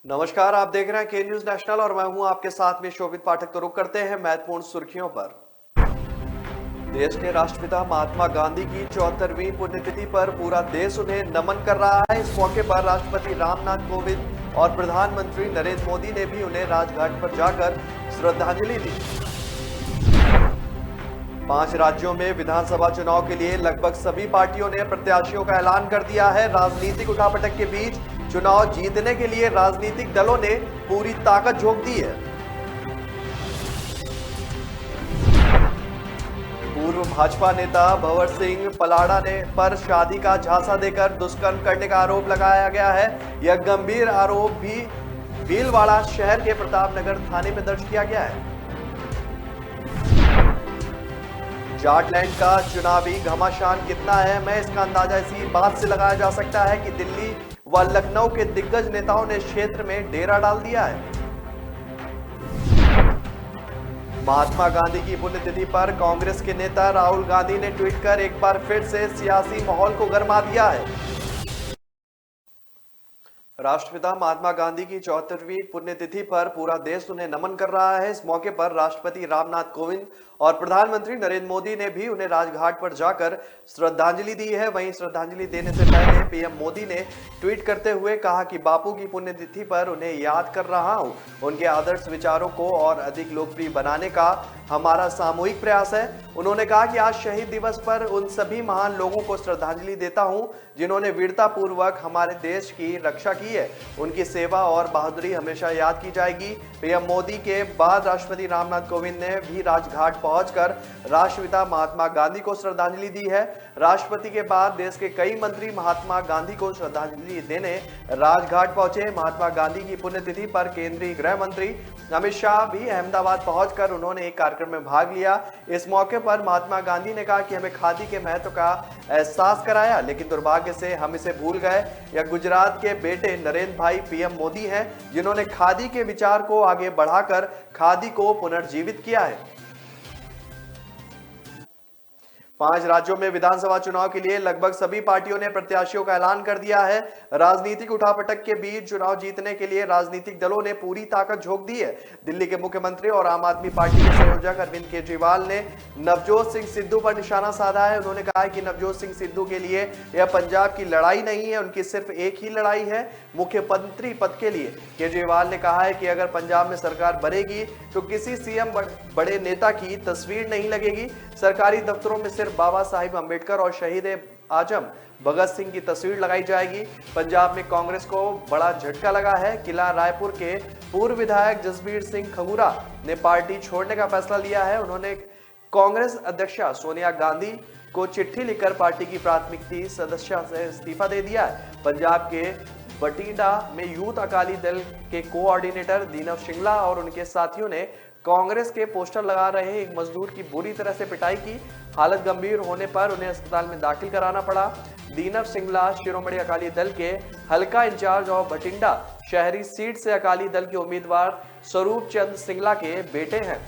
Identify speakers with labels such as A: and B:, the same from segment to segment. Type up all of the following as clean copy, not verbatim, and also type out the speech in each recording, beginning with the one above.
A: नमस्कार, आप देख रहे हैं के न्यूज नेशनल और मैं हूं आपके साथ में शोभित पाठक। तो रुक करते हैं महत्वपूर्ण सुर्खियों पर। देश के राष्ट्रपिता महात्मा गांधी की 74वीं पुण्यतिथि पर पूरा देश उन्हें नमन कर रहा है। इस मौके पर राष्ट्रपति रामनाथ कोविंद और प्रधानमंत्री नरेंद्र मोदी ने भी उन्हें राजघाट पर जाकर श्रद्धांजलि दी। 5 राज्यों में विधानसभा चुनाव के लिए लगभग सभी पार्टियों ने प्रत्याशियों का ऐलान कर दिया है। राजनीतिक उठापटक के बीच चुनाव जीतने के लिए राजनीतिक दलों ने पूरी ताकत झोंक दी है। पूर्व भाजपा नेता भंवर सिंह पलाड़ा ने पर शादी का झांसा देकर दुष्कर्म करने का आरोप लगाया गया है। यह गंभीर आरोप भी भीलवाड़ा शहर के प्रतापनगर थाने में दर्ज किया गया है। जाटलैंड का चुनावी घमासान कितना है, मैं इसका अंदाजा इसी बात से लगाया जा सकता है कि दिल्ली व लखनऊ के दिग्गज नेताओं ने क्षेत्र में डेरा डाल दिया है। महात्मा गांधी की पुण्यतिथि पर कांग्रेस के नेता राहुल गांधी ने ट्वीट कर एक बार फिर से सियासी माहौल को गरमा दिया है। राष्ट्रपिता महात्मा गांधी की 74वीं पुण्यतिथि पर पूरा देश उन्हें नमन कर रहा है। इस मौके पर राष्ट्रपति रामनाथ कोविंद और प्रधानमंत्री नरेंद्र मोदी ने भी उन्हें राजघाट पर जाकर श्रद्धांजलि दी है। वहीं श्रद्धांजलि देने से पहले पीएम मोदी ने ट्वीट करते हुए कहा कि बापू की पुण्यतिथि पर उन्हें याद कर रहा हूं। उनके आदर्श विचारों को और अधिक लोकप्रिय बनाने का हमारा सामूहिक प्रयास है। उन्होंने कहा कि आज शहीद दिवस पर उन सभी महान लोगों को श्रद्धांजलि देता हूं जिन्होंने वीरता पूर्वक हमारे देश की रक्षा की है। उनकी सेवा और बहादुरी हमेशा याद की जाएगी। पीएम मोदी के बाद राष्ट्रपति रामनाथ कोविंद ने भी राजघाट पहुंचकर राष्ट्रपिता महात्मा गांधी को श्रद्धांजलि दी है। राष्ट्रपति के बाद देश के कई मंत्री महात्मा गांधी को श्रद्धांजलि देने राजघाट पहुंचे। महात्मा गांधी की पुण्यतिथि पर केंद्रीय गृह मंत्री अमित शाह भी अहमदाबाद पहुंचकर उन्होंने एक कार्यक्रम में भाग लिया। इस मौके पर महात्मा गांधी ने कहा कि हमें खादी के महत्व का एहसास कराया, लेकिन दुर्भाग्य से हम इसे भूल गए। यह गुजरात के बेटे नरेंद्र भाई पीएम मोदी हैं जिन्होंने खादी के विचार को आगे बढ़ाकर खादी को पुनर्जीवित किया है। 5 राज्यों में विधानसभा चुनाव के लिए लगभग सभी पार्टियों ने प्रत्याशियों का ऐलान कर दिया है। राजनीतिक उठापटक के बीच चुनाव जीतने के लिए राजनीतिक दलों ने पूरी ताकत झोंक दी है। दिल्ली के मुख्यमंत्री और आम आदमी पार्टी के संयोजक अरविंद केजरीवाल ने नवजोत सिंह सिद्धू पर निशाना साधा है। उन्होंने कहा है कि नवजोत सिंह सिद्धू के लिए यह पंजाब की लड़ाई नहीं है, उनकी सिर्फ एक ही लड़ाई है, मुख्यमंत्री पद के लिए। केजरीवाल ने कहा है कि अगर पंजाब में सरकार बनेगी तो किसी सीएम बड़े नेता की तस्वीर नहीं लगेगी। सरकारी दफ्तरों में सिर्फ बाबा साहिब अम्बेडकर और शहीद आजम भगत सिंह की तस्वीर लगाई जाएगी। पंजाब में कांग्रेस को बड़ा झटका लगा है। किला रायपुर के पूर्व विधायक जसबीर सिंह खंगूरा ने पार्टी छोड़ने का फैसला लिया है। उन्होंने कांग्रेस अध्यक्षा सोनिया गांधी को चिट्ठी लिखकर पार्टी की प्राथमिक सदस्य से इस्तीफा दे दिया है। पंजाब के बठिंडा में यूथ अकाली दल के कोऑर्डिनेटर दीनव सिंगला और उनके साथियों ने कांग्रेस के पोस्टर लगा रहे एक मजदूर की बुरी तरह से पिटाई की। हालत गंभीर होने पर उन्हें अस्पताल में दाखिल कराना पड़ा। दीनव सिंगला शिरोमणि अकाली दल के हल्का इंचार्ज और बठिंडा शहरी सीट से अकाली दल के उम्मीदवार स्वरूप चंद सिंगला के बेटे हैं।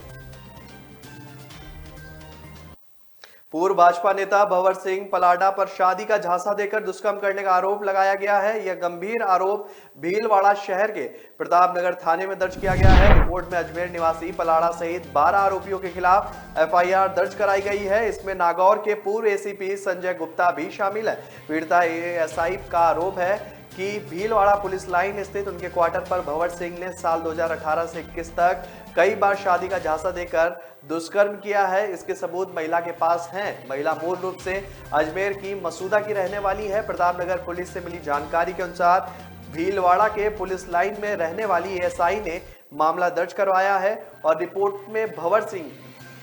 A: पूर्व भाजपा नेता भंवर सिंह पलाड़ा पर शादी का झांसा देकर दुष्कर्म करने का आरोप लगाया गया है। यह गंभीर आरोप भीलवाड़ा शहर के प्रतापनगर थाने में दर्ज किया गया है। रिपोर्ट में अजमेर निवासी पलाड़ा सहित 12 आरोपियों के खिलाफ एफआईआर दर्ज कराई गई है। इसमें नागौर के पूर्व एसीपी संजय गुप्ता भी शामिल है। पीड़िता एएसआई का आरोप है कि भीलवाड़ा पुलिस लाइन स्थित उनके क्वार्टर पर भंवर सिंह ने साल 2018 से 21 तक कई बार शादी का झांसा देकर दुष्कर्म किया है। इसके सबूत महिला के पास हैं। महिला मूल रूप से अजमेर की मसूदा की रहने वाली है। प्रतापनगर पुलिस से मिली जानकारी के अनुसार भीलवाड़ा के पुलिस लाइन में रहने वाली एएसआई ने मामला दर्ज करवाया है और रिपोर्ट में भंवर सिंह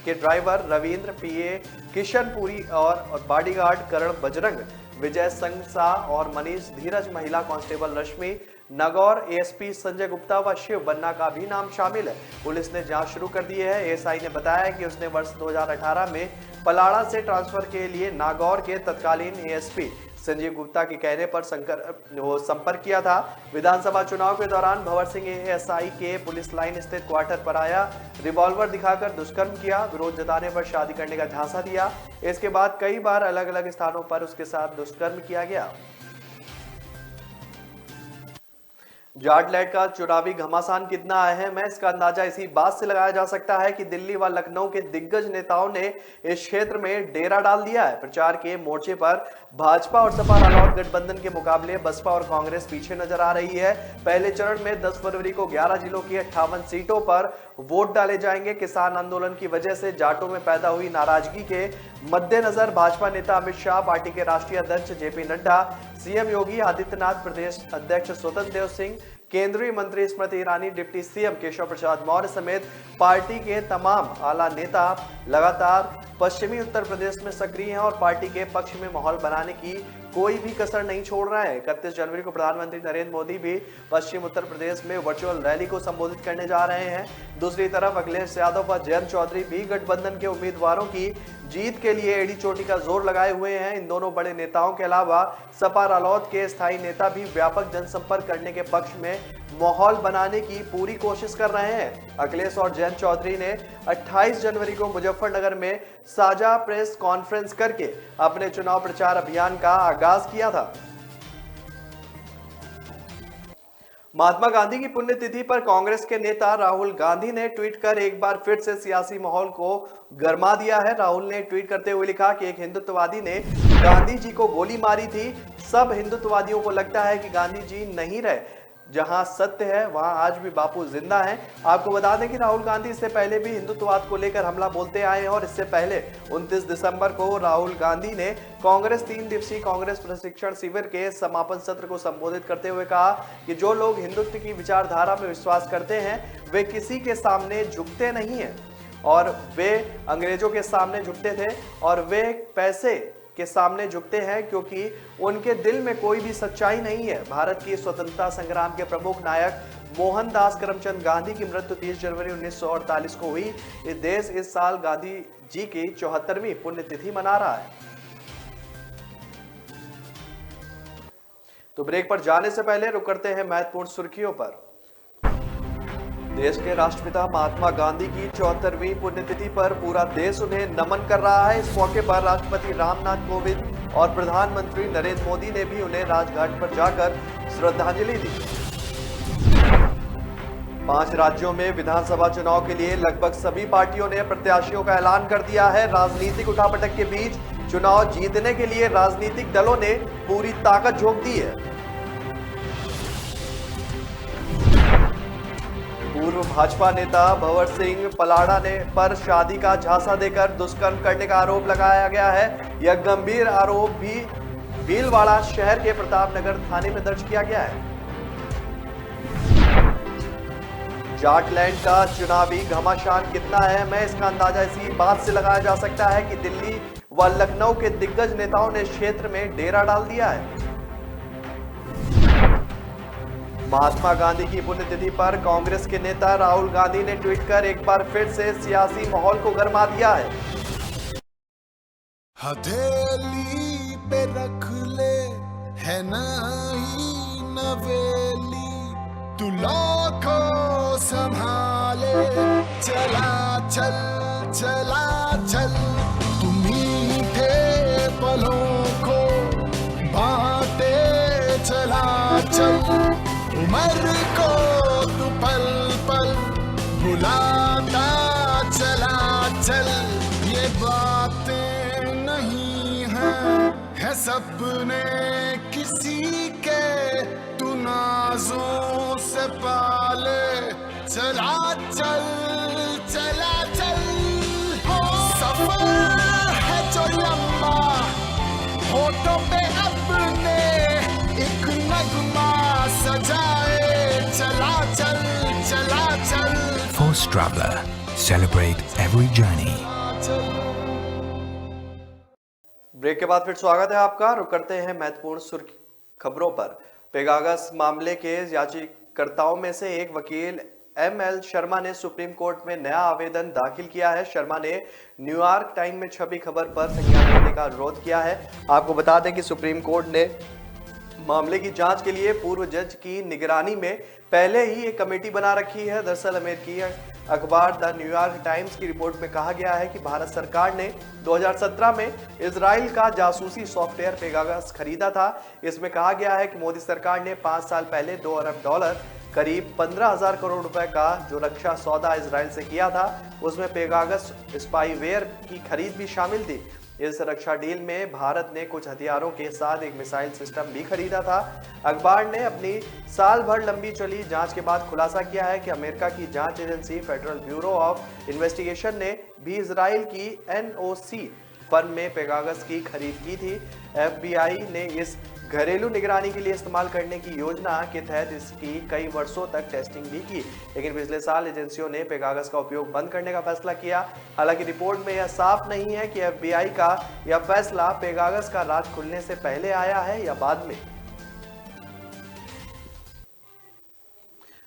A: के ड्राइवर रविंद्र, पीए किशनपुरी और बॉडीगार्ड करण बजरंग, विजय संगसा और मनीष धीरज, महिला कांस्टेबल रश्मि नागौर, एएसपी संजय गुप्ता व शिव बन्ना का भी नाम शामिल है। पुलिस ने जांच शुरू कर दी है। एएसआई ने बताया कि उसने वर्ष 2018 में पलाड़ा से ट्रांसफर के लिए नागौर के तत्कालीन एएसपी संजीव गुप्ता के कहने पर संपर्क किया था। विधानसभा चुनाव के दौरान भंवर सिंह एएसआई के पुलिस लाइन स्थित क्वार्टर पर आया, रिवॉल्वर दिखाकर दुष्कर्म किया, विरोध जताने पर शादी करने का झांसा दिया। इसके बाद कई बार अलग अलग स्थानों पर उसके साथ दुष्कर्म किया गया। जाटलैंड का चुनावी घमासान कितना अहम है, इसका अंदाजा इसी बात से लगाया जा सकता है कि दिल्ली व लखनऊ के दिग्गज नेताओं ने इस क्षेत्र में डेरा डाल दिया है। प्रचार के मोर्चे पर भाजपा और सपा रालोद गठबंधन के मुकाबले बसपा और कांग्रेस पीछे नजर आ रही है। पहले चरण में 10 फरवरी को 11 जिलों की 58 सीटों पर वोट डाले जाएंगे। किसान आंदोलन की वजह से जाटों में पैदा हुई नाराजगी के मद्देनजर भाजपा नेता अमित शाह, पार्टी के राष्ट्रीय अध्यक्ष जेपी नड्डा, सीएम योगी आदित्यनाथ, प्रदेश अध्यक्ष स्वतंत्र देव सिंह, केंद्रीय मंत्री स्मृति ईरानी, डिप्टी सीएम केशव प्रसाद मौर्य समेत पार्टी के तमाम आला नेता लगातार पश्चिमी उत्तर प्रदेश में सक्रिय हैं और पार्टी के पक्ष में माहौल बनाने की कोई भी कसर नहीं छोड़ रहे हैं। 31 जनवरी को प्रधानमंत्री नरेंद्र मोदी भी पश्चिम उत्तर प्रदेश में वर्चुअल रैली को संबोधित करने जा रहे हैं। दूसरी तरफ अखिलेश यादव व जयंत चौधरी भी गठबंधन के उम्मीदवारों की जीत के लिए एड़ी चोटी का जोर लगाए हुए हैं। इन दोनों बड़े नेताओं के अलावा सपा रालोद के स्थायी नेता भी व्यापक जनसंपर्क करने के पक्ष में माहौल बनाने की पूरी कोशिश कर रहे हैं। अखिलेश और जयंत चौधरी ने 28 जनवरी को मुजफ्फरनगर में साझा प्रेस कॉन्फ्रेंस करके अपने चुनाव प्रचार अभियान का आगाज किया था। महात्मा गांधी की पुण्यतिथि पर कांग्रेस के नेता राहुल गांधी ने ट्वीट कर एक बार फिर से सियासी माहौल को गरमा दिया है। राहुल ने ट्वीट करते हुए लिखा कि एक हिंदुत्ववादी ने गांधी जी को गोली मारी थी। सब हिंदुत्ववादियों को लगता है कि गांधी जी नहीं रहे। जहां सत्य है वहां आज भी बापू जिंदा हैं। आपको बता दें कि राहुल गांधी इससे पहले भी हिंदुत्ववाद को लेकर हमला बोलते आए हैं और इससे पहले 29 दिसंबर को राहुल गांधी ने कांग्रेस 3 दिवसीय कांग्रेस प्रशिक्षण शिविर के समापन सत्र को संबोधित करते हुए कहा कि जो लोग हिंदुत्व की विचारधारा में विश्वास करते हैं वे किसी के सामने झुकते नहीं है और वे अंग्रेजों के सामने झुकते थे और वे पैसे के सामने झुकते हैं क्योंकि उनके दिल में कोई भी सच्चाई नहीं है। भारत की स्वतंत्रता संग्राम के प्रमुख नायक मोहनदास करमचंद गांधी की मृत्यु 30 जनवरी 1948 को हुई। इस देश इस साल गांधी जी की 74वीं पुण्यतिथि मना रहा है। तो ब्रेक पर जाने से पहले रुक करते हैं महत्वपूर्ण सुर्खियों पर। देश के राष्ट्रपिता महात्मा गांधी की 74वीं पुण्यतिथि पर पूरा देश उन्हें नमन कर रहा है। इस मौके पर राष्ट्रपति रामनाथ कोविंद और प्रधानमंत्री नरेंद्र मोदी ने भी उन्हें राजघाट पर जाकर श्रद्धांजलि दी। 5 राज्यों में विधानसभा चुनाव के लिए लगभग सभी पार्टियों ने प्रत्याशियों का ऐलान कर दिया है। राजनीतिक उठापटक के बीच चुनाव जीतने के लिए राजनीतिक दलों ने पूरी ताकत झोंक दी है। पूर्व भाजपा नेता भंवर सिंह पलाड़ा ने पर शादी का झांसा देकर दुष्कर्म करने का आरोप लगाया गया है। यह गंभीर आरोप भी भीलवाड़ा शहर के प्रतापनगर थाने में दर्ज किया गया है। जाटलैंड का चुनावी घमासान कितना है, इसका अंदाजा इसी बात से लगाया जा सकता है कि दिल्ली व लखनऊ के दिग्गज नेताओं ने क्षेत्र में डेरा डाल दिया है। महात्मा गांधी की पुण्यतिथि पर कांग्रेस के नेता राहुल गांधी ने ट्वीट कर एक बार फिर से सियासी माहौल को गरमा दिया है।
B: हथेली पे रख ले है नहीं नवेली, तू लाखों संभाले चला चल चला चल, तू मीठे पलों को बांटे चला चल, उम्र को तू पल पल भुलाता चला चल। ये बातें नहीं है सपने किसी के, तू नाजों से पाले चला चल चला चल। सफर है जो लंबा, होठों पे अपने एक नगमा सजाए चला चल चला चल।
C: Force Traveler, celebrate every journey.
A: Break के बाद फिर स्वागत है आपका। रुक करते हैं महत्वपूर्ण सुर्खी खबरों पर। पेगासस मामले के याचिकाकर्ताओं में से एक वकील एमएल शर्मा ने सुप्रीम कोर्ट में नया आवेदन दाखिल किया है। शर्मा ने न्यूयॉर्क टाइम में छपी खबर पर संज्ञान लेने का अनुरोध किया है। आपको बता दें कि सुप्रीम कोर्ट ने मामले की जांच के लिए पूर्व जज की निगरानी में पहले ही एक कमेटी बना रखी है। दरअसल अमेरिकी अखबार द न्यूयॉर्क टाइम्स की रिपोर्ट में कहा गया है कि भारत सरकार ने 2017 में इजराइल का जासूसी सॉफ्टवेयर पेगासस खरीदा था। इसमें कहा गया है कि मोदी सरकार ने 5 साल पहले $2 अरब करीब 15,000 करोड़ रुपए का जो रक्षा सौदा इजराइल से किया था, उसमें पेगासस स्पाईवेयर की खरीद भी शामिल थी। इस रक्षा डील में भारत ने कुछ हथियारों के साथ एक मिसाइल सिस्टम भी खरीदा था। अखबार ने अपनी साल भर लंबी चली जांच के बाद खुलासा किया है कि अमेरिका की जांच agency federal bureau of investigation ने भी इजराइल की एनओसी फर्म में पेगासस की खरीद की थी। एफबीआई ने इस घरेलू निगरानी के लिए इस्तेमाल करने की योजना के तहत इसकी कई वर्षों तक टेस्टिंग भी की, लेकिन पिछले साल एजेंसियों ने पेगासस का उपयोग बंद करने का फैसला किया। हालांकि रिपोर्ट में यह साफ नहीं है कि एफबीआई का यह फैसला पेगासस का राज खुलने से पहले आया है या बाद में।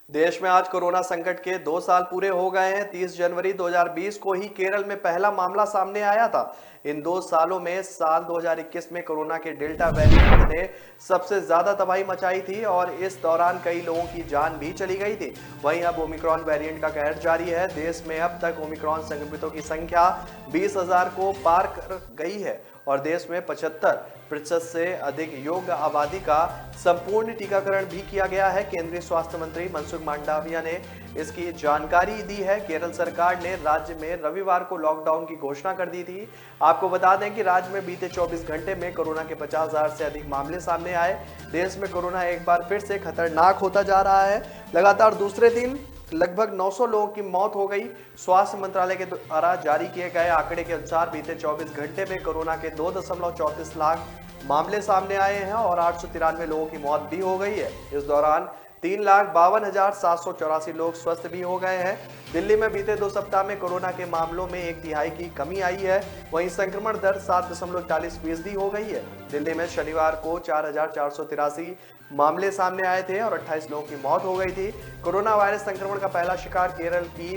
A: देश में आज कोरोना संकट के 2 साल पूरे हो गए हैं। 30 जनवरी 2020 को ही केरल में पहला मामला सामने आया था। इन 2 सालों में साल 2021 में कोरोना के डेल्टा वेरिएंट ने सबसे ज्यादा तबाही मचाई थी और इस दौरान कई लोगों की जान भी चली गई थी। वहीं अब ओमिक्रॉन वेरिएंट का कहर जारी है। देश में अब तक ओमिक्रॉन संक्रमितों की संख्या 20,000 को पार कर गई है और देश में 75% से अधिक योग्य आबादी का संपूर्ण टीकाकरण भी किया गया है। केंद्रीय स्वास्थ्य मंत्री मनसुख मांडविया ने इसकी जानकारी दी है। केरल सरकार ने राज्य में रविवार को लॉकडाउन की घोषणा कर दी थी। आपको बता दें कि राज्य में बीते 24 घंटे में कोरोना के 50,000 से अधिक मामले सामने आए। देश में कोरोना एक बार फिर से खतरनाक होता जा रहा है। लगातार दूसरे दिन लगभग 900 लोगों की मौत हो गई। स्वास्थ्य मंत्रालय के द्वारा जारी किए गए आंकड़े के अनुसार बीते 24 घंटे में कोरोना के 2.34 लाख मामले सामने आए हैं और 893 लोगों की मौत भी हो गई है। इस दौरान 3,52,784 लोग स्वस्थ भी हो गए हैं। दिल्ली में बीते 2 सप्ताह में कोरोना के मामलों में 1/3 की कमी आई है। वहीं संक्रमण दर 7.41% हो गई है। दिल्ली में शनिवार को 4,483 मामले सामने आए थे और 28 लोगों की मौत हो गई थी। कोरोना वायरस संक्रमण का पहला शिकार केरल की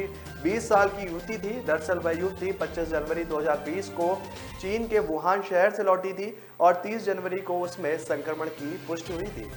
A: 20 साल की युवती थी। दरअसल वह युवती 25 जनवरी 2020 को चीन के वुहान शहर से लौटी थी और 30 जनवरी को उसमें संक्रमण की पुष्टि हुई थी।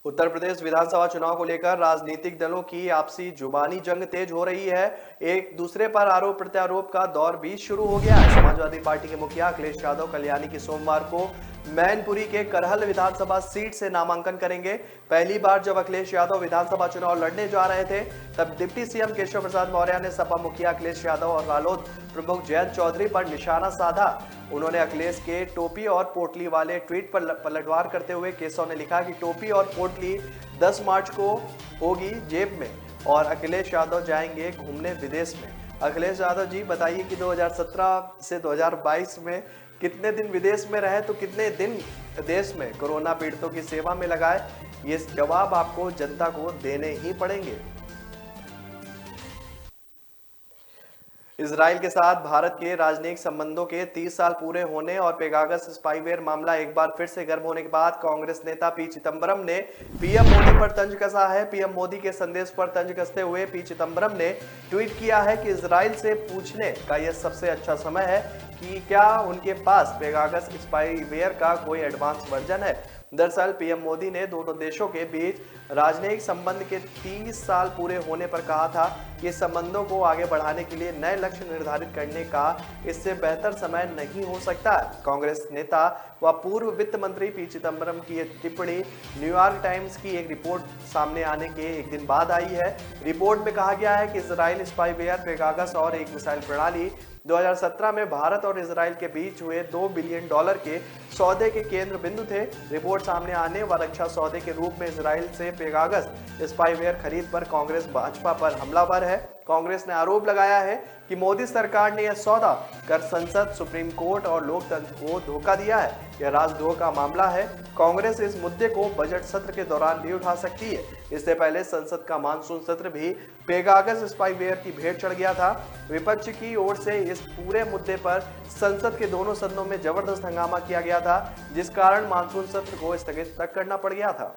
A: उत्तर प्रदेश विधानसभा चुनाव को लेकर राजनीतिक दलों की आपसी जुबानी जंग तेज हो रही है। एक दूसरे पर आरोप प्रत्यारोप का दौर भी शुरू हो गया है। समाजवादी पार्टी के मुखिया अखिलेश यादव कल्याणी की सोमवार को मैनपुरी के करहल विधानसभा सीट से नामांकन करेंगे। पहली बार जब अखिलेश यादव विधानसभा चुनाव लड़ने जा रहे थे, तब डिप्टी सीएम केशव प्रसाद मौर्य ने सपा मुखिया अखिलेश यादव और रालोद प्रमुख जयंत चौधरी पर निशाना साधा। उन्होंने अखिलेश के टोपी और पोटली वाले ट्वीट पर पलटवार करते हुए केशव ने लिखा कि टोपी और पोटली 10 मार्च को होगी जेब में और अखिलेश यादव जाएंगे घूमने विदेश में। अखिलेश यादव जी, बताइए कि 2017 से 2022 में कितने दिन विदेश में रहे तो कितने दिन देश में कोरोना पीड़ितों की सेवा में लगाए? ये जवाब आपको जनता को देने ही पड़ेंगे। इजराइल के साथ भारत के राजनयिक संबंधों के 30 साल पूरे होने और पेगासस स्पाईवेयर मामला एक बार फिर से गर्म होने के बाद कांग्रेस नेता पी चिदंबरम ने पीएम मोदी पर तंज कसा है। पीएम मोदी के संदेश पर तंज कसते हुए पी चिदंबरम ने ट्वीट किया है कि इजराइल से पूछने का यह सबसे अच्छा समय है कि क्या उनके पास पेगासस स्पाईवेयर का कोई एडवांस वर्जन है। दरअसल पीएम मोदी ने दोनों देशों के बीच राजनयिक संबंध के 30 साल पूरे होने पर कहा था कि संबंधों को आगे बढ़ाने के लिए नए लक्ष्य निर्धारित करने का इससे बेहतर समय नहीं हो सकता। कांग्रेस नेता व पूर्व वित्त मंत्री पी चिदंबरम की यह टिप्पणी न्यूयॉर्क टाइम्स की एक रिपोर्ट सामने आने के एक दिन बाद आई है। रिपोर्ट में कहा गया है कि इजराइल स्पाईवेयर, पेगासस और एक मिसाइल प्रणाली 2017 में भारत और इजराइल के बीच हुए $2 बिलियन के सौदे के केंद्र बिंदु थे। रिपोर्ट सामने आने व रक्षा सौदे के रूप में इजराइल से पेगासस स्पाईवेयर खरीद पर कांग्रेस भाजपा पर हमलावर है। कांग्रेस ने आरोप लगाया है कि मोदी सरकार ने यह सौदा कर संसद, सुप्रीम कोर्ट और लोकतंत्र को धोखा दिया है। यह राजद्रोह का मामला है। कांग्रेस इस मुद्दे को बजट सत्र के दौरान भी उठा सकती है। इससे पहले संसद का मानसून सत्र भी पेगासस स्पाईवेयर की भेंट चढ़ गया था। विपक्ष की ओर से इस पूरे मुद्दे पर संसद के दोनों सदनों में जबरदस्त हंगामा किया गया था, जिस कारण मानसून सत्र को स्थगित तक करना पड़ गया था।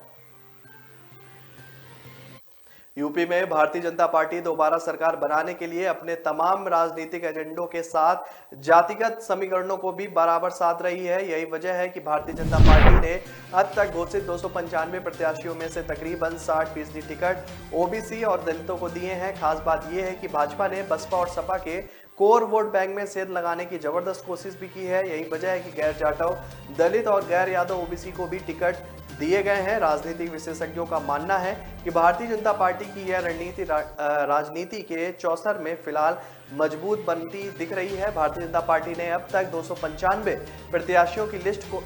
A: यूपी में भारतीय जनता पार्टी दोबारा सरकार बनाने के लिए अपने तमाम राजनीतिक एजेंडों के साथ जातिगत समीकरणों को भी बराबर साध रही है। यही वजह है कि भारतीय जनता पार्टी ने अब तक घोषित 295 प्रत्याशियों में से तकरीबन 60% टिकट ओबीसी और दलितों को दिए हैं। खास बात यह है कि भाजपा ने बसपा और सपा के कोर वोट बैंक में सेंध लगाने की जबरदस्त कोशिश भी की है। यही वजह है कि गैर जाटव दलित और गैर यादव ओबीसी को भी टिकट दिए गए हैं। राजनीतिक विशेषज्ञों का मानना है कि भारतीय जनता पार्टी की यह रणनीति राजनीति के चौसर में फिलहाल मजबूत बनती दिख रही है। भारतीय जनता पार्टी ने अब तक 295 प्रत्याशियों की लिस्ट को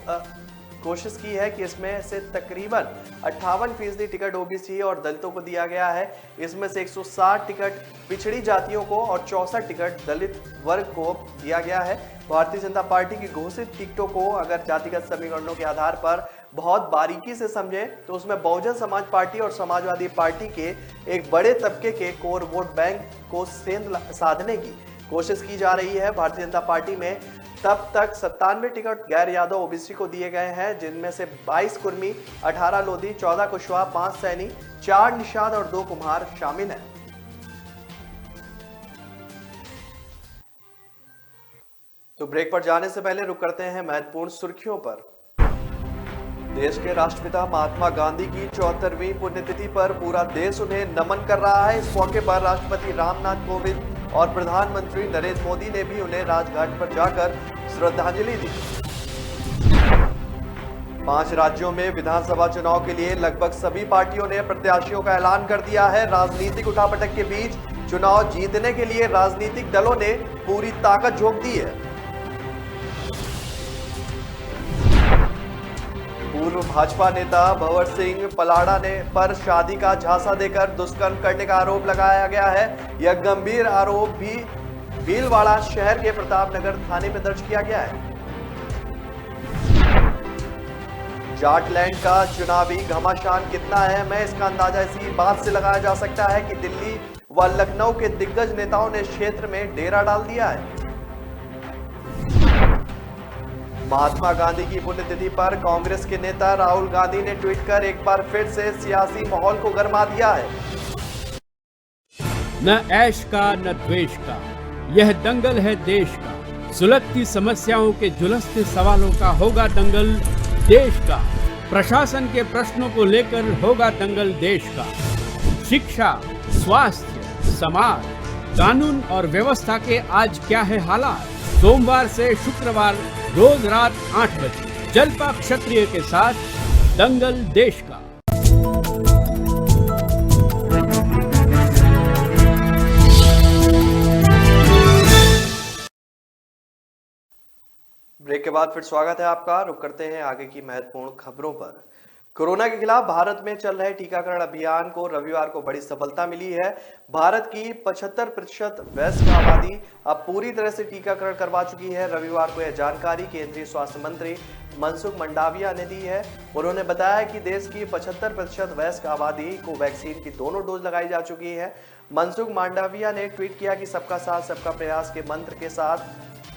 A: कोशिश की है कि इसमें से तकरीबन 58% टिकट ओबीसी और दलितों को दिया गया है। इसमें से 160 टिकट पिछड़ी जातियों को और 64 टिकट दलित वर्ग को दिया गया है। भारतीय जनता पार्टी की घोषित टिकटों को अगर जातिगत समीकरणों के आधार पर बहुत बारीकी से समझे तो उसमें बहुजन समाज पार्टी और समाजवादी पार्टी के एक बड़े तबके के कोर वोट बैंक को सेंध साधने की कोशिश की जा रही है। भारतीय जनता पार्टी में तब तक 97 टिकट गैर यादव ओबीसी को दिए गए हैं, जिनमें से 22 कुर्मी, 18 लोधी, 14 कुशवाहा, 5 सैनी, 4 निषाद और 2 कुम्हार शामिल हैं। तो ब्रेक पर जाने से पहले रुक करते हैं महत्वपूर्ण सुर्खियों पर। देश के राष्ट्रपिता महात्मा गांधी की 74वीं पुण्यतिथि पर पूरा देश उन्हें नमन कर रहा है। इस मौके पर राष्ट्रपति रामनाथ कोविंद और प्रधानमंत्री नरेंद्र मोदी ने भी उन्हें राजघाट पर जाकर श्रद्धांजलि दी। 5 राज्यों में विधानसभा चुनाव के लिए लगभग सभी पार्टियों ने प्रत्याशियों का ऐलान कर दिया है। राजनीतिक उठापटक के बीच चुनाव जीतने के लिए राजनीतिक दलों ने पूरी ताकत झोंक दी है। पूर्व भाजपा नेता भंवर सिंह पलाड़ा ने पर शादी का झांसा देकर दुष्कर्म करने का आरोप लगाया गया है। यह गंभीर आरोप भी भीलवाड़ा शहर के प्रतापनगर थाने में दर्ज किया गया है। जाटलैंड का चुनावी घमासान कितना है, मैं इसका अंदाजा इसी बात से लगाया जा सकता है कि दिल्ली व लखनऊ के दिग्गज नेताओं ने क्षेत्र में डेरा डाल दिया है। महात्मा गांधी की पुण्यतिथि पर कांग्रेस के नेता राहुल गांधी ने ट्वीट कर एक बार फिर से सियासी माहौल को गरमा दिया है।
D: न ऐश का न द्वेष का, यह दंगल है देश का। सुलगती समस्याओं के झुलसते सवालों का होगा दंगल देश का। प्रशासन के प्रश्नों को लेकर होगा दंगल देश का। शिक्षा, स्वास्थ्य, समाज, कानून और व्यवस्था के आज क्या है हालात। सोमवार से शुक्रवार रोज रात 8 बजे जलपा क्षत्रिय के साथ दंगल देश का।
A: ब्रेक के बाद फिर स्वागत है आपका। रुक करते हैं आगे की महत्वपूर्ण खबरों पर। कोरोना के खिलाफ भारत में चल रहे टीकाकरण अभियान को रविवार को बड़ी सफलता मिली है। भारत की 75% वयस्क आबादी अब पूरी तरह से टीकाकरण करवा चुकी है। रविवार को यह जानकारी केंद्रीय स्वास्थ्य मंत्री मनसुख मंडाविया ने दी है। उन्होंने बताया कि देश की 75% वयस्क आबादी को वैक्सीन की दोनों डोज लगाई जा चुकी है। मनसुख मंडाविया ने ट्वीट किया कि सबका साथ सबका प्रयास के मंत्र के साथ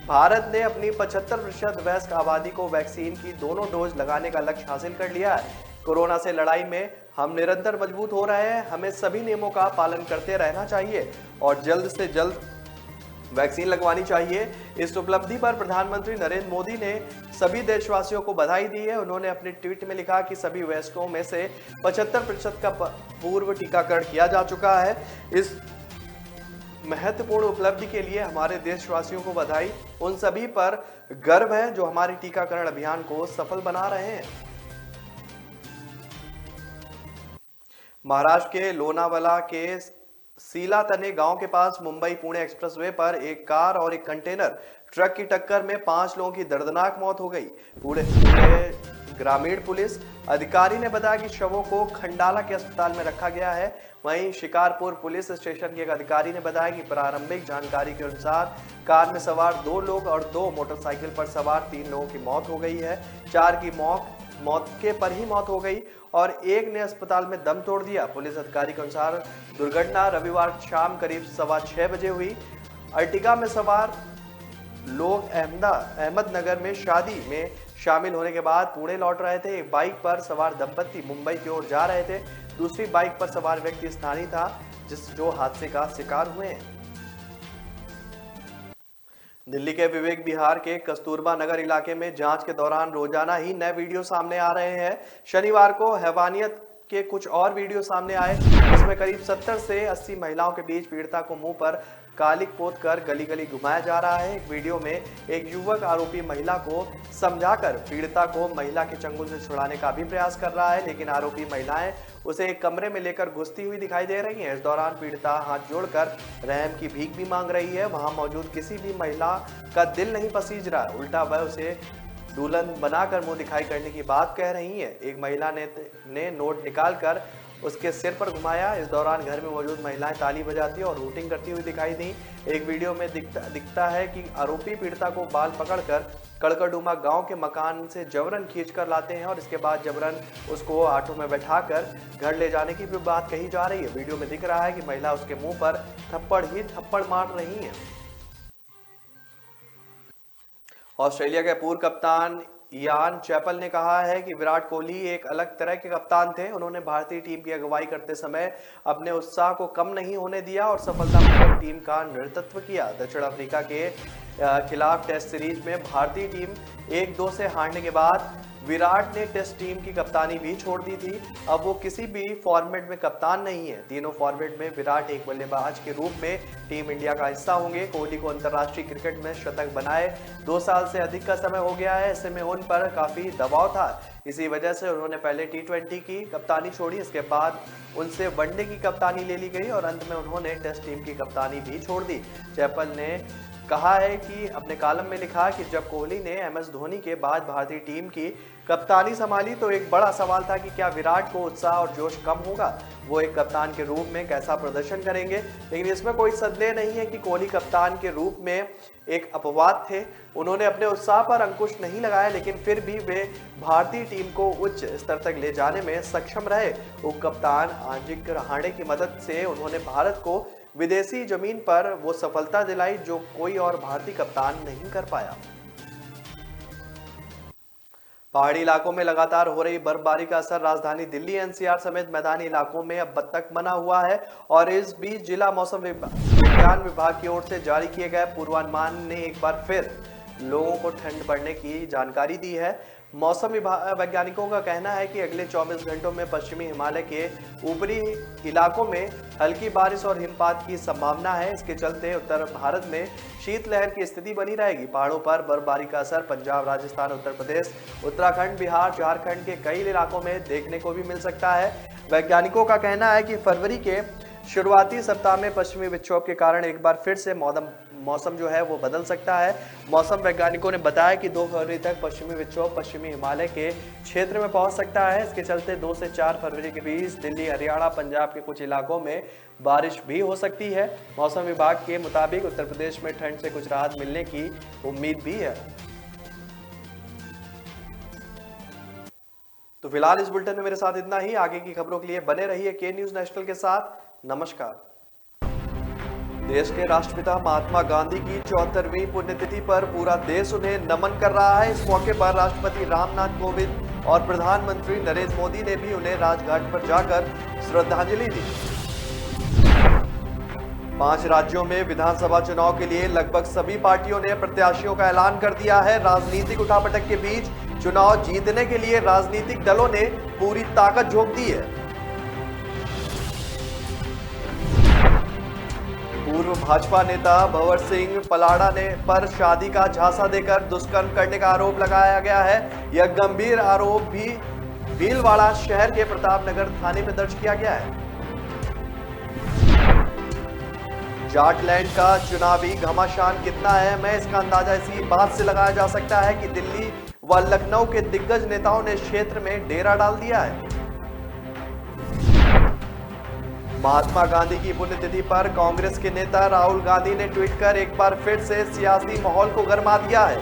A: भारत ने अपनी 75% वयस्क आबादी को वैक्सीन की दोनों डोज लगाने का लक्ष्य हासिल कर लिया है। कोरोना से लड़ाई में हम निरंतर मजबूत हो रहे हैं। हमें सभी नियमों का पालन करते रहना चाहिए और जल्द से जल्द वैक्सीन लगवानी चाहिए। इस उपलब्धि पर प्रधानमंत्री नरेंद्र मोदी ने सभी देशवासियों को बधाई दी है। उन्होंने अपने ट्वीट में लिखा कि सभी वयस्कों में से 75% का पूर्व टीकाकरण किया जा चुका है। इस महत्वपूर्ण उपलब्धि के लिए हमारे देशवासियों को बधाई। उन सभी पर गर्व है जो हमारे टीकाकरण अभियान को सफल बना रहे हैं। महाराष्ट्र के लोनावाला के सीला तने गांव के पास मुंबई पुणे एक्सप्रेसवे पर एक कार और एक कंटेनर ट्रक की टक्कर में 5 लोगों की दर्दनाक मौत हो गई। पूरे ग्रामीण पुलिस अधिकारी ने बताया कि शवों को खंडाला के अस्पताल में रखा गया है। वहीं शिकारपुर पुलिस स्टेशन के एक अधिकारी ने बताया कि प्रारंभिक जानकारी के अनुसार कार में सवार 2 लोग और 2 मोटरसाइकिल पर सवार 3 लोगों की मौत हो गई है। 4 की मौके पर ही मौत हो गई और एक ने अस्पताल में दम तोड़ दिया। पुलिस अधिकारी के अनुसार दुर्घटना रविवार शाम करीब 6:15 बजे हुई। अर्टिगा में सवार लोग अहमदनगर में शादी में शामिल होने के बाद पुणे लौट रहे थे। एक बाइक पर सवार दंपत्ति मुंबई की ओर जा रहे थे। दूसरी बाइक पर सवार व्यक्ति स्थानीय था जो हादसे का शिकार हुए हैं। दिल्ली के विवेक विहार के कस्तूरबा नगर इलाके में जांच के दौरान रोजाना ही नए वीडियो सामने आ रहे हैं। शनिवार को हैवानियत के कुछ और वीडियो सामने आए जिसमें करीब 70 से 80 महिलाओं के बीच पीड़िता को मुंह पर कालिक पोत कर गली गली घुमाया जा रहा है। एक वीडियो में एक युवक आरोपी महिला को समझाकर पीड़िता को महिला के चंगुल से छुड़ाने का भी प्रयास कर रहा है, लेकिन आरोपी महिलाएं उसे एक कमरे में लेकर घुसती हुई दिखाई दे रही हैं। इस दौरान पीड़िता हाथ जोड़कर रहम की भीख भी मांग रही है। वहां मौजूद किसी भी महिला का दिल नहीं पसीज रहा, उल्टा वह उसे दुल्हन बनाकर मुंह दिखाई करने की बात कह रही है। एक महिला ने नोट निकालकर उसके सिर पर घुमाया। इस दौरान घर में मौजूद महिलाएं ताली बजाती और हूटिंग करती हुई दिखाई दी। एक वीडियो में दिखता है कि आरोपी पीड़िता को बाल पकड़कर कड़कड़डूमा गांव के मकान से जबरन खींचकर लाते हैं और इसके बाद जबरन उसको ऑटो में बैठाकर घर ले जाने की भी बात कही जा रही है। वीडियो में दिख रहा है कि महिला उसके मुंह पर थप्पड़ ही थप्पड़ मार रही है। ऑस्ट्रेलिया के पूर्व कप्तान इयान चैपल ने कहा है कि विराट कोहली एक अलग तरह के कप्तान थे। उन्होंने भारतीय टीम की अगुवाई करते समय अपने उत्साह को कम नहीं होने दिया और सफलतापूर्वक टीम का नेतृत्व किया। दक्षिण अफ्रीका के खिलाफ टेस्ट सीरीज में भारतीय टीम 1-2 से हारने के बाद विराट ने टेस्ट टीम की कप्तानी भी छोड़ दी थी। अब वो किसी भी फॉर्मेट में कप्तान नहीं है। तीनों फॉर्मेट में विराट एक बल्लेबाज के रूप में टीम इंडिया का हिस्सा होंगे। कोहली को अंतर्राष्ट्रीय क्रिकेट में शतक बनाए 2 साल से अधिक का समय हो गया है। ऐसे में उन पर काफी दबाव था। इसी वजह से उन्होंने पहले T20 की कप्तानी छोड़ी, इसके बाद उनसे वनडे की कप्तानी ले ली गई और अंत में उन्होंने टेस्ट टीम की कप्तानी भी छोड़ दी। चैपल ने कहा है कि अपने कॉलम में लिखा कि जब कोहली ने MS धोनी के बाद भारतीय टीम की कप्तानी संभाली तो एक बड़ा सवाल था कि क्या विराट को उत्साह और जोश कम होगा, वो एक कप्तान के रूप में कैसा प्रदर्शन करेंगे। लेकिन इसमें कोई संदेह नहीं है कि कोहली कप्तान के रूप में एक अपवाद थे। उन्होंने अपने उत्साह पर अंकुश नहीं लगाया, लेकिन फिर भी वे भारतीय टीम को उच्च स्तर तक ले जाने में सक्षम रहे। उप कप्तान अजिंक्य रहाणे की मदद से उन्होंने भारत को विदेशी जमीन पर वो सफलता दिलाई जो कोई और भारतीय कप्तान नहीं कर पाया। पहाड़ी इलाकों में लगातार हो रही बर्फबारी का असर राजधानी दिल्ली NCR समेत मैदानी इलाकों में अब तक बना हुआ है और इस बीच जिला मौसम विज्ञान विभाग की ओर से जारी किए गए पूर्वानुमान ने एक बार फिर लोगों को ठंड बढ़ने की जानकारी दी है। मौसम वैज्ञानिकों का कहना है कि अगले 24 घंटों में पश्चिमी हिमालय के ऊपरी इलाकों में हल्की बारिश और हिमपात की संभावना है। इसके चलते उत्तर भारत में शीतलहर की स्थिति बनी रहेगी। पहाड़ों पर बर्फबारी का असर पंजाब, राजस्थान, उत्तर प्रदेश, उत्तराखंड, बिहार, झारखंड के कई इलाकों में देखने को भी मिल सकता है। वैज्ञानिकों का कहना है कि फरवरी के शुरुआती सप्ताह में पश्चिमी विक्षोभ के कारण एक बार फिर से मौसम जो है वो बदल सकता है। मौसम वैज्ञानिकों ने बताया कि 2 फरवरी तक पश्चिमी विक्षोभ पश्चिमी हिमालय के क्षेत्र में पहुंच सकता है। इसके चलते 2 से 4 फरवरी के बीच दिल्ली, हरियाणा, पंजाब के कुछ इलाकों में बारिश भी हो सकती है। मौसम विभाग के मुताबिक उत्तर प्रदेश में ठंड से कुछ राहत मिलने की उम्मीद भी है। तो फिलहाल इस बुलेटिन में मेरे साथ इतना ही। आगे की खबरों के लिए बने रहिए के न्यूज नेशनल के साथ। नमस्कार। देश के राष्ट्रपिता महात्मा गांधी की 74वीं पुण्यतिथि पर पूरा देश उन्हें नमन कर रहा है। इस मौके पर राष्ट्रपति रामनाथ कोविंद और प्रधानमंत्री नरेंद्र मोदी ने भी उन्हें राजघाट पर जाकर श्रद्धांजलि दी। 5 राज्यों में विधानसभा चुनाव के लिए लगभग सभी पार्टियों ने प्रत्याशियों का ऐलान कर दिया है। राजनीतिक उठापटक के बीच चुनाव जीतने के लिए राजनीतिक दलों ने पूरी ताकत झोंक दी है। पूर्व भाजपा नेता भंवर सिंह पलाड़ा ने पर शादी का झांसा देकर दुष्कर्म करने का आरोप लगाया गया है। यह गंभीर आरोप भी भीलवाड़ा शहर के प्रतापनगर थाने में दर्ज किया गया है। जाटलैंड का चुनावी घमासान कितना है, मैं इसका अंदाजा इसी बात से लगाया जा सकता है कि दिल्ली व लखनऊ के दिग्गज नेताओं ने क्षेत्र में डेरा डाल दिया है। महात्मा गांधी की पुण्यतिथि पर कांग्रेस के नेता राहुल गांधी ने ट्वीट कर एक बार फिर से सियासी माहौल को गरमा दिया है।